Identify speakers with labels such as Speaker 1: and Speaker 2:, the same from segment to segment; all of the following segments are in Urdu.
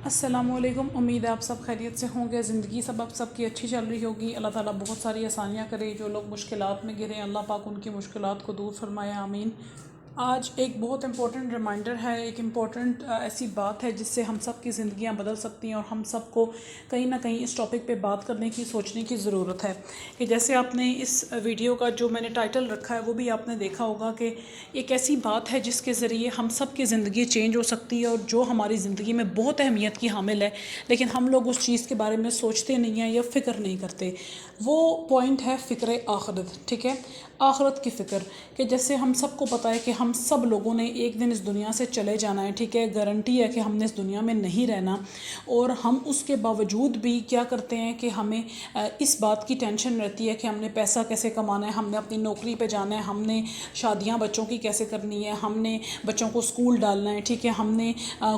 Speaker 1: السلام علیکم، امید ہے آپ سب خیریت سے ہوں گے، زندگی آپ سب کی اچھی چل رہی ہوگی۔ اللہ تعالیٰ بہت ساری آسانیاں کرے، جو لوگ مشکلات میں گریں اللہ پاک ان کی مشکلات کو دور فرمائے، آمین۔ آج ایک بہت امپورٹنٹ ریمائنڈر ہے، ایک امپورٹنٹ ایسی بات ہے جس سے ہم سب کی زندگیاں بدل سکتی ہیں، اور ہم سب کو کہیں نہ کہیں اس ٹاپک پہ بات کرنے کی، سوچنے کی ضرورت ہے کہ جیسے آپ نے اس ویڈیو کا جو میں نے ٹائٹل رکھا ہے وہ بھی آپ نے دیکھا ہوگا کہ ایک ایسی بات ہے جس کے ذریعے ہم سب کی زندگی چینج ہو سکتی ہے، اور جو ہماری زندگی میں بہت اہمیت کی حامل ہے، لیکن ہم لوگ اس چیز کے بارے میں سوچتے نہیں ہیں یا فکر نہیں کرتے۔ وہ پوائنٹ ہے فکر آخرت، ٹھیک ہے، آخرت کی فکر، کہ جیسے ہم سب کو پتہ ہے کہ ہم سب لوگوں نے ایک دن اس دنیا سے چلے جانا ہے، ٹھیک ہے، گارنٹی ہے کہ ہم نے اس دنیا میں نہیں رہنا، اور ہم اس کے باوجود بھی کیا کرتے ہیں کہ ہمیں اس بات کی ٹینشن رہتی ہے کہ ہم نے پیسہ کیسے کمانا ہے، ہم نے اپنی نوکری پہ جانا ہے، ہم نے شادیاں بچوں کی کیسے کرنی ہے، ہم نے بچوں کو اسکول ڈالنا ہے، ٹھیک ہے، ہم نے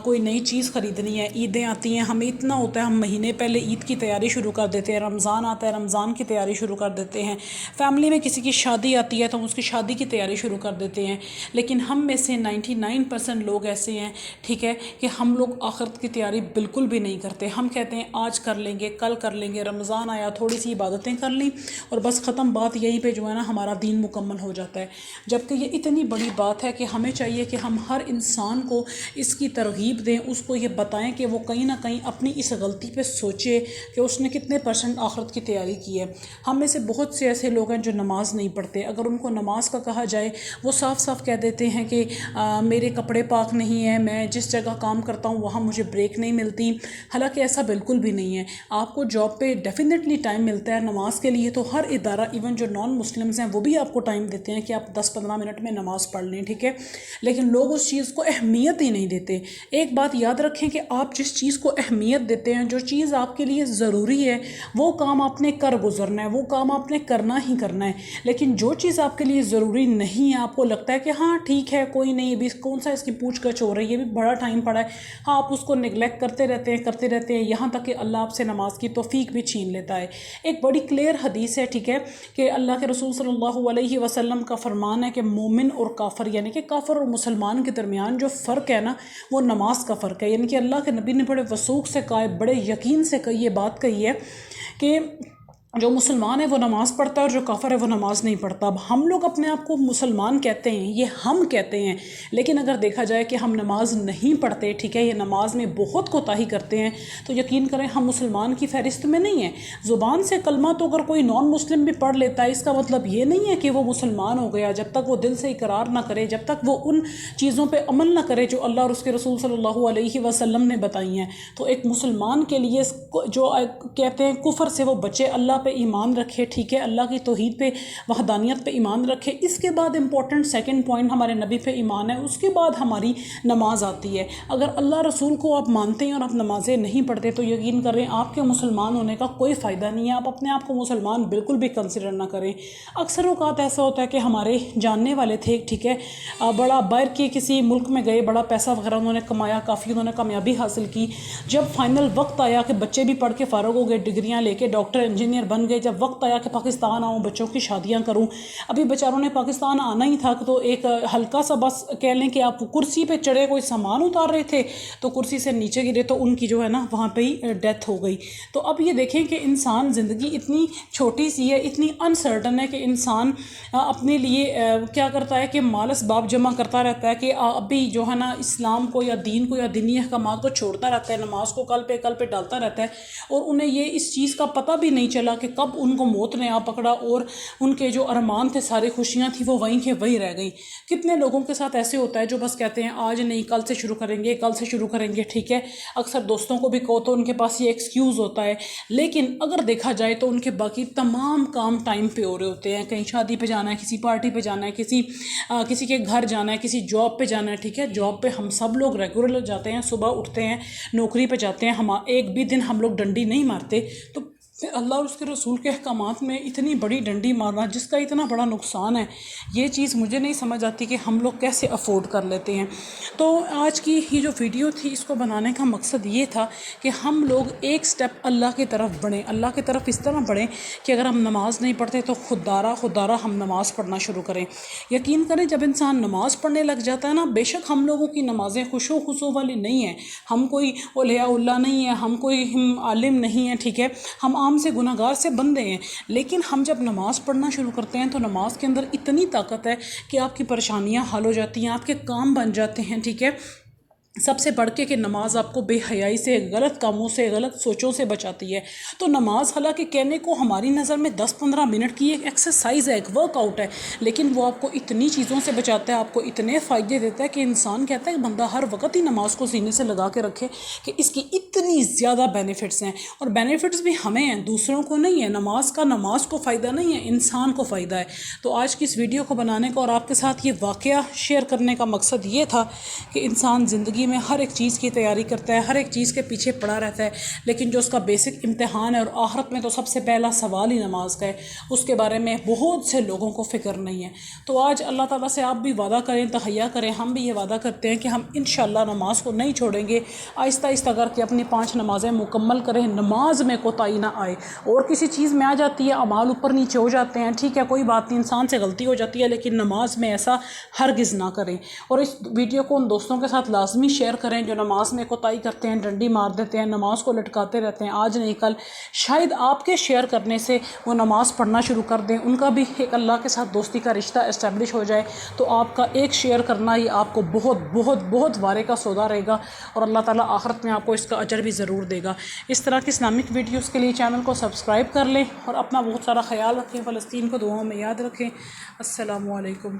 Speaker 1: کوئی نئی چیز خریدنی ہے، عیدیں آتی ہیں، ہمیں اتنا ہوتا ہے ہم مہینے پہلے عید کی تیاری شروع کر دیتے ہیں، رمضان آتا ہے رمضان کی تیاری شروع کر دیتے ہیں، فیملی میں کسی کی شادی آتی ہے تو ہم اس کی شادی کی تیاری شروع کر دیتے ہیں۔ لیکن ہم میں سے 99% لوگ ایسے ہیں، ٹھیک ہے، کہ ہم لوگ آخرت کی تیاری بالکل بھی نہیں کرتے۔ ہم کہتے ہیں آج کر لیں گے، کل کر لیں گے، رمضان آیا تھوڑی سی عبادتیں کر لیں اور بس ختم، بات یہیں پہ جو ہے نا ہمارا دین مکمل ہو جاتا ہے۔ جبکہ یہ اتنی بڑی بات ہے کہ ہمیں چاہیے کہ ہم ہر انسان کو اس کی ترغیب دیں، اس کو یہ بتائیں کہ وہ کہیں نہ کہیں اپنی اس غلطی پہ سوچے کہ اس نے کتنے % آخرت کی تیاری کی ہے۔ ہم میں سے بہت سے ایسے لوگ ہیں جو نماز نہیں پڑھتے، اگر ان کو نماز کا کہا جائے وہ صاف صاف کہہ دیتے ہیں کہ میرے کپڑے پاک نہیں ہیں، میں جس جگہ کام کرتا ہوں وہاں مجھے بریک نہیں ملتی، حالانکہ ایسا بالکل بھی نہیں ہے۔ آپ کو جاب پہ ڈیفینیٹلی ٹائم ملتا ہے نماز کے لیے، تو ہر ادارہ ایون جو نان مسلمز ہیں وہ بھی آپ کو ٹائم دیتے ہیں کہ آپ 10-15 منٹ میں نماز پڑھ لیں، ٹھیک ہے، لیکن لوگ اس چیز کو اہمیت ہی نہیں دیتے۔ ایک بات یاد رکھیں کہ آپ جس چیز کو اہمیت دیتے ہیں، جو چیز آپ کے لیے ضروری ہے، وہ کام آپ نے کر گزرنا ہے، وہ کام آپ نے کرنا ہی کرنا ہے۔ لیکن جو چیز آپ کے لیے ضروری نہیں ہے، آپ کو لگتا ہے کہ ہاں ٹھیک ہے کوئی نہیں، ابھی کون سا اس کی پوچھ گچھ ہو رہی ہے، ابھی بڑا ٹائم پڑا ہے، ہاں آپ اس کو نگلیکٹ کرتے رہتے ہیں یہاں تک کہ اللہ آپ سے نماز کی توفیق بھی چھین لیتا ہے۔ ایک بڑی کلیئر حدیث ہے، ٹھیک ہے، کہ اللہ کے رسول صلی اللہ علیہ وسلم کا فرمان ہے کہ مومن اور کافر، یعنی کہ کافر اور مسلمان کے درمیان جو فرق ہے نا وہ نماز کا فرق ہے۔ یعنی کہ اللہ کے نبی نے بڑے وثوق سے کہا ہے، بڑے یقین سے یہ بات کہی ہے کہ جو مسلمان ہے وہ نماز پڑھتا ہے اور جو کافر ہے وہ نماز نہیں پڑھتا۔ اب ہم لوگ اپنے آپ کو مسلمان کہتے ہیں، یہ ہم کہتے ہیں، لیکن اگر دیکھا جائے کہ ہم نماز نہیں پڑھتے، ٹھیک ہے، یہ نماز میں بہت کوتاہی کرتے ہیں، تو یقین کریں ہم مسلمان کی فہرست میں نہیں ہیں۔ زبان سے کلمہ تو اگر کوئی نان مسلم بھی پڑھ لیتا ہے، اس کا مطلب یہ نہیں ہے کہ وہ مسلمان ہو گیا، جب تک وہ دل سے اقرار نہ کرے، جب تک وہ ان چیزوں پہ عمل نہ کرے جو اللہ اور اس کے رسول صلی اللہ علیہ وسلم نے بتائی ہیں۔ تو ایک مسلمان کے لیے جو کہتے ہیں کفر سے وہ بچے، اللہ پہ ایمان رکھے، ٹھیک ہے، اللہ کی توحید پہ، وحدانیت پہ ایمان رکھے۔ اس کے بعد امپورٹنٹ سیکنڈ پوائنٹ ہمارے نبی پہ ایمان ہے، اس کے بعد ہماری نماز آتی ہے۔ اگر اللہ رسول کو آپ مانتے ہیں اور آپ نمازیں نہیں پڑھتے تو یقین کریں آپ کے مسلمان ہونے کا کوئی فائدہ نہیں ہے، آپ اپنے آپ کو مسلمان بالکل بھی کنسیڈر نہ کریں۔ اکثر اوقات ایسا ہوتا ہے کہ ہمارے جاننے والے تھے، ٹھیک ہے، بڑا باہر کے کسی ملک میں گئے، بڑا پیسہ وغیرہ انہوں نے کمایا، کافی انہوں نے کامیابی حاصل کی، جب فائنل وقت آیا کہ بچے بھی پڑھ کے فارغ ہو گئے، ڈگریاں لے کے ڈاکٹر انجینئر بن گئے، جب وقت آیا کہ پاکستان آؤں بچوں کی شادیاں کروں، ابھی بیچاروں نے پاکستان آنا ہی تھا تو ایک ہلکا سا بس کہہ لیں کہ آپ کرسی پہ چڑھے کوئی سامان اتار رہے تھے تو کرسی سے نیچے گرے تو ان کی جو ہے نا وہاں پہ ہی ڈیتھ ہو گئی۔ تو اب یہ دیکھیں کہ انسان زندگی اتنی چھوٹی سی ہے، اتنی انسرٹن ہے کہ انسان اپنے لیے کیا کرتا ہے کہ مال اسباب جمع کرتا رہتا ہے کہ ابھی جو ہے نا اسلام کو یا دین کو یا دینی احکامات کو چھوڑتا رہتا ہے، نماز کو کل پہ ڈالتا رہتا ہے، اور انہیں یہ اس چیز کا پتہ بھی نہیں چلا کہ کب ان کو موت نے آ پکڑا اور ان کے جو ارمان تھے، ساری خوشیاں تھیں، وہ وہیں کے وہیں رہ گئیں۔ کتنے لوگوں کے ساتھ ایسے ہوتا ہے جو بس کہتے ہیں آج نہیں کل سے شروع کریں گے، کل سے شروع کریں گے، ٹھیک ہے، اکثر دوستوں کو بھی کہو تو ان کے پاس یہ ایکسکیوز ہوتا ہے، لیکن اگر دیکھا جائے تو ان کے باقی تمام کام ٹائم پہ ہو رہے ہوتے ہیں، کہیں شادی پہ جانا ہے، کسی پارٹی پہ جانا ہے، کسی کے گھر جانا ہے، کسی جاب پہ جانا ہے، ٹھیک ہے، جاب پہ ہم سب لوگ ریگولر جاتے ہیں، صبح اٹھتے ہیں، نوکری پہ جاتے ہیں، ایک بھی دن ہم لوگ ڈنڈی نہیں مارتے، تو پھر اللہ اور اس کے رسول کے احکامات میں اتنی بڑی ڈنڈی مارنا جس کا اتنا بڑا نقصان ہے، یہ چیز مجھے نہیں سمجھ آتی کہ ہم لوگ کیسے افورڈ کر لیتے ہیں۔ تو آج کی یہ جو ویڈیو تھی، اس کو بنانے کا مقصد یہ تھا کہ ہم لوگ ایک سٹیپ اللہ کی طرف بڑھیں، اللہ کی طرف اس طرح بڑھیں کہ اگر ہم نماز نہیں پڑھتے تو خود دارہ ہم نماز پڑھنا شروع کریں۔ یقین کریں جب انسان نماز پڑھنے لگ جاتا ہے نا، بے شک ہم لوگوں کی نمازیں خشوع والی نہیں ہیں، ہم کوئی اولیاء اللہ نہیں ہیں، ہم کوئی عالم نہیں ہیں، ٹھیک ہے، ہم عام سے گناہ گار سے بندے ہیں، لیکن ہم جب نماز پڑھنا شروع کرتے ہیں تو نماز کے اندر اتنی طاقت ہے کہ آپ کی پریشانیاں حل ہو جاتی ہیں، آپ کے کام بن جاتے ہیں، ٹھیک ہے۔ سب سے بڑھ کے کہ نماز آپ کو بے حیائی سے، غلط کاموں سے، غلط سوچوں سے بچاتی ہے۔ تو نماز حالانکہ کہنے کو ہماری نظر میں 10-15 منٹ کی ایک ایکسرسائز ہے، ایک ورک آؤٹ ہے، لیکن وہ آپ کو اتنی چیزوں سے بچاتا ہے، آپ کو اتنے فائدے دیتا ہے کہ انسان کہتا ہے کہ بندہ ہر وقت ہی نماز کو سینے سے لگا کے رکھے کہ اس کی اتنی زیادہ بینیفٹس ہیں، اور بینیفٹس بھی ہمیں ہیں، دوسروں کو نہیں ہے۔ نماز کو فائدہ نہیں ہے، انسان کو فائدہ ہے۔ تو آج کی اس ویڈیو کو بنانے کا اور آپ کے ساتھ یہ واقعہ شیئر کرنے کا مقصد یہ تھا کہ انسان زندگی میں ہر ایک چیز کی تیاری کرتا ہے، ہر ایک چیز کے پیچھے پڑا رہتا ہے، لیکن جو اس کا بیسک امتحان ہے، اور آخرت میں تو سب سے پہلا سوال ہی نماز کا ہے، اس کے بارے میں بہت سے لوگوں کو فکر نہیں ہے۔ تو آج اللہ تعالیٰ سے آپ بھی وعدہ کریں، تحیہ کریں، ہم بھی یہ وعدہ کرتے ہیں کہ ہم انشاءاللہ نماز کو نہیں چھوڑیں گے، آہستہ آہستہ کر کے اپنی 5 نمازیں مکمل کریں، نماز میں کوتاہی نہ آئے۔ اور کسی چیز میں آ جاتی ہے، اعمال اوپر نیچے ہو جاتے ہیں، ٹھیک ہے، کوئی بات نہیں، انسان سے غلطی ہو جاتی ہے، لیکن نماز میں ایسا ہرگز نہ کریں۔ اور اس ویڈیو کو ان دوستوں کے ساتھ لازمی شیئر کریں جو نماز میں کوتاہی کرتے ہیں، ڈنڈی مار دیتے ہیں، نماز کو لٹکاتے رہتے ہیں، آج نہیں کل شاید آپ کے شیئر کرنے سے وہ نماز پڑھنا شروع کر دیں، ان کا بھی ایک اللہ کے ساتھ دوستی کا رشتہ اسٹیبلش ہو جائے۔ تو آپ کا ایک شیئر کرنا ہی آپ کو بہت بہت بہت وارے کا سودا رہے گا، اور اللہ تعالیٰ آخرت میں آپ کو اس کا اجر بھی ضرور دے گا۔ اس طرح کی اسلامک ویڈیوز کے لیے چینل کو سبسکرائب کر لیں، اور اپنا بہت سارا خیال رکھیں، فلسطین کو دعاؤں میں یاد رکھیں۔ السلام علیکم۔